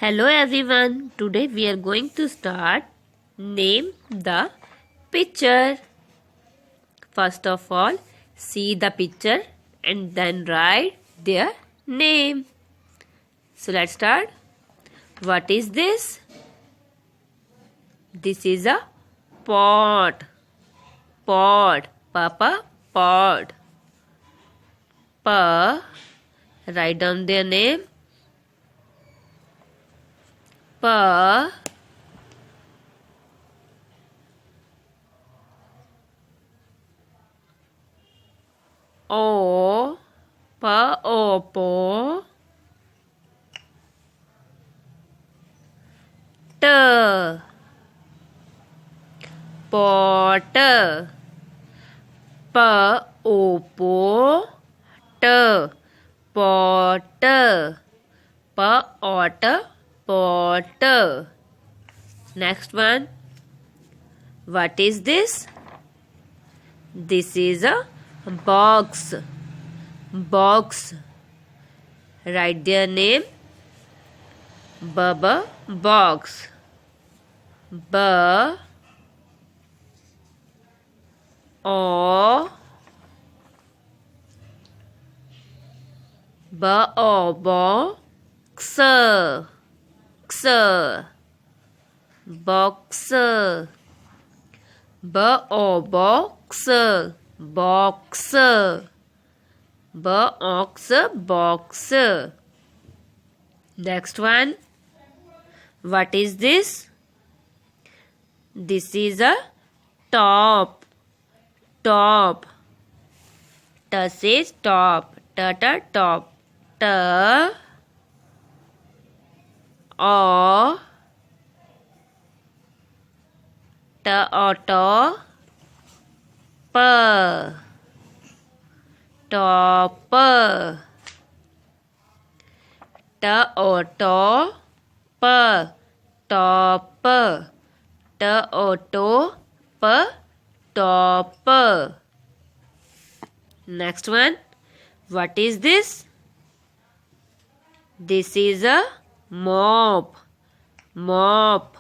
Hello everyone. Today we are going to start name the picture. First of all, see the picture and then write their name. So let's start. What is this? This is a pot. Pot. Papa, pot. Pa. Write down their name. Pa. O. Pa. O. Po. T. Pot. Pa. O. Po. T. Pot. Pa. Ot. Pot. Next one. What is this? This is a box. Box. Write their name. Baba box. Ba. O. Ba. O. Bo. X. X. Box. Ba. O. Box. Box. Ba. Ox. Box. Next one. What is this? This is a top. Top. T says top. T top. T. O. T auto. P. Top. T auto. P. Top. T auto. P. Top. Next one. What is this? This is a mop. Mop.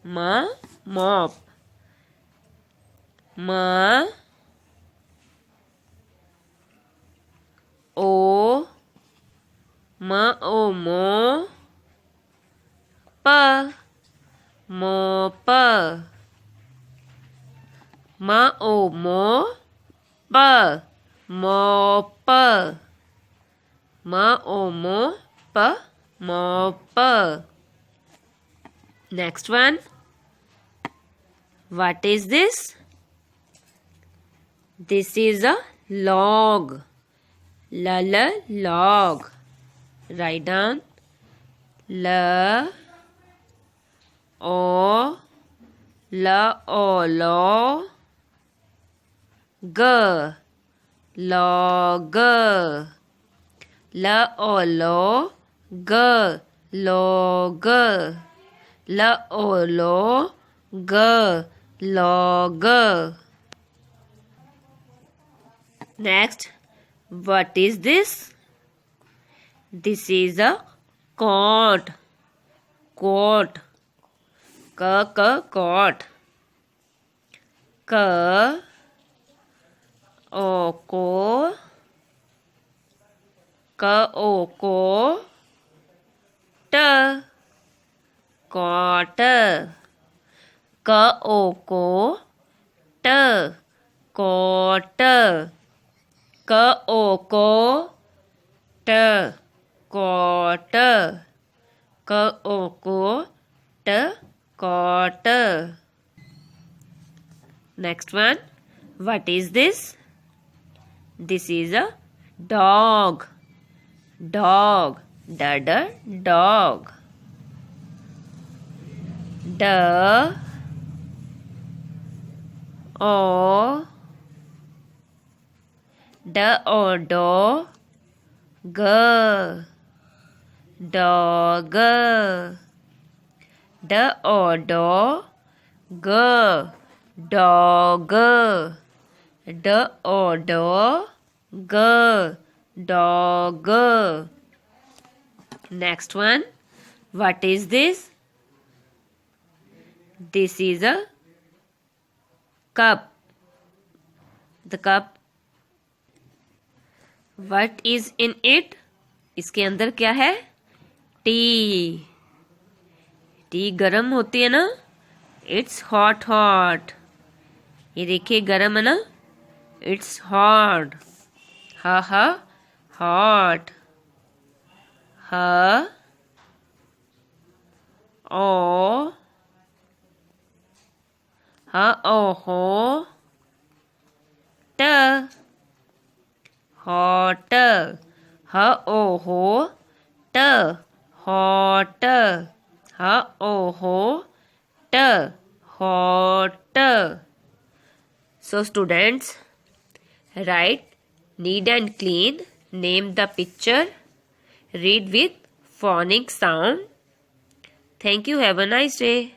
Mop. Ma. O. Ma. O. Mo. Pa. Mop. Ma. O. Mo. Pa. Mop. Ma. O. Mo. Pa. Mop. Next one. What is this? This is a log. Log. Write down. L. O. Lo. G. Log. Lo. G. Log. Lo. G. Log. Next, what is this? This is a coat. Coat. Coat. K. O. Ko. K. O. Ko. T. Cot. K. O. Ko. T. Cot. K. O. Ko. T. Cot. K. O. Ko. T. Cot. Next one. What is this? This is a dog. Dog. Dog. D. O. Do. G. Dog. Do. G. Dog. Do. G. Dog. Next one. What is this? This is a cup. The cup. What is in it? इसके अंदर क्या है? T. T गरम होती है ना? It's hot hot. ये देखिए गरम है ना? It's hot. हा हा hot. हा ओ हा ओ हो ट hot. हा ओ हो ट hot. हा ओ हो ट hot. So students, write neat and clean, name the picture, read with phonic sound. Thank you. Have a nice day.